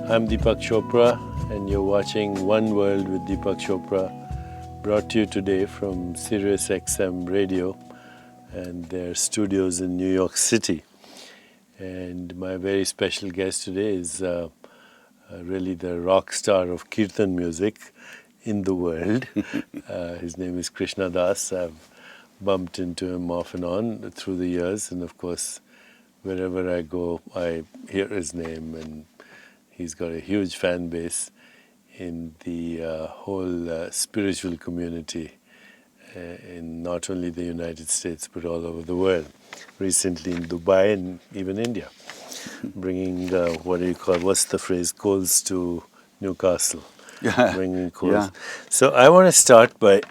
I'm Deepak Chopra, and you're watching One World with Deepak Chopra, brought to you today from Sirius XM Radio and their studios in New York City. And my very special guest today is really the rock star of Kirtan music in the world. His name is Krishna Das. I've bumped into him off and on through the years, and of course, wherever I go, I hear his name, and he's got a huge fan base in the whole spiritual community in not only the United States but all over the world. Recently in Dubai and even India, bringing what's the phrase, coals to Newcastle. Bringing coals. Yeah. So I want to start by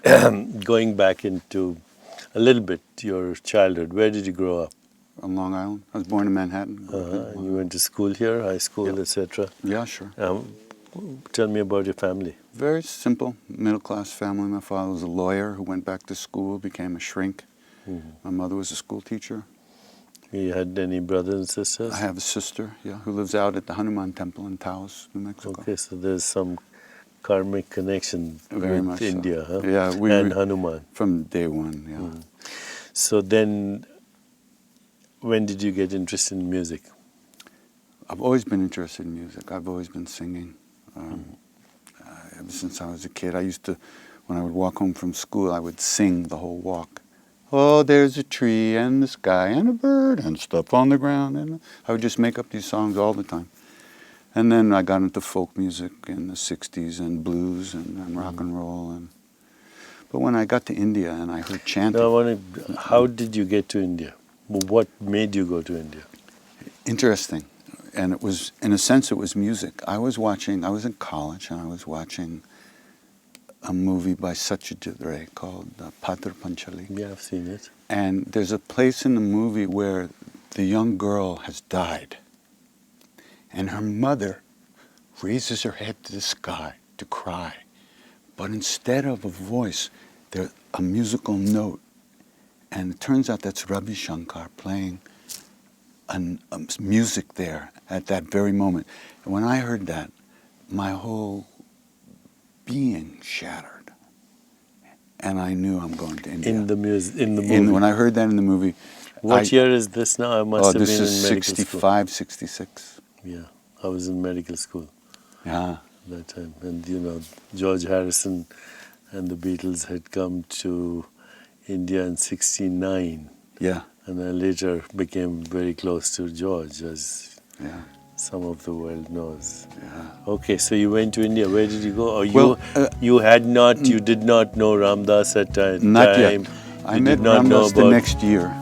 going back into a little bit your childhood. Where did you grow up? On Long Island. I was born in Manhattan. And you went to school here, high school, Yep. etc. Yeah, sure. Tell me about your family. Very simple, middle-class family. My father was a lawyer who went back to school, became a shrink. My mother was a school teacher. You had any brothers and sisters? I have a sister, who lives out at the Hanuman Temple in Taos, New Mexico. Okay, so there's some karmic connection Very with much so. India, huh? Yeah, and Hanuman. From day one, yeah. So then, when did you get interested in music? I've always been interested in music. I've always been singing. Ever since I was a kid, I used to, when I would walk home from school, I would sing the whole walk. Oh, there's a tree and the sky and a bird and stuff on the ground. And I would just make up these songs all the time. And then I got into folk music in the 60s and blues and rock and roll. But when I got to India and I heard chanting... How did you get to India? What made you go to India? Interesting. And it was, in a sense, it was music. I was in college and I was watching a movie by Satyajit Ray called Padar Panchali. Yeah, I've seen it. And there's a place in the movie where the young girl has died. And her mother raises her head to the sky to cry. But instead of a voice, there's a musical note. And it turns out that's Ravi Shankar playing music there at that very moment. And when I heard that, my whole being shattered. And I knew I'm going to India. In the movie? When I heard that in the movie. What year is this now? I must have been in medical school. This is 65, 66. Yeah, I was in medical school. Yeah. At that time. And George Harrison and the Beatles had come to India in 69. Yeah. And I later became very close to George, as some of the world knows. Yeah. Okay, so you went to India. Where did you go? Or you did not know Ram Dass at that time? Not yet. I met Ram Dass the next year.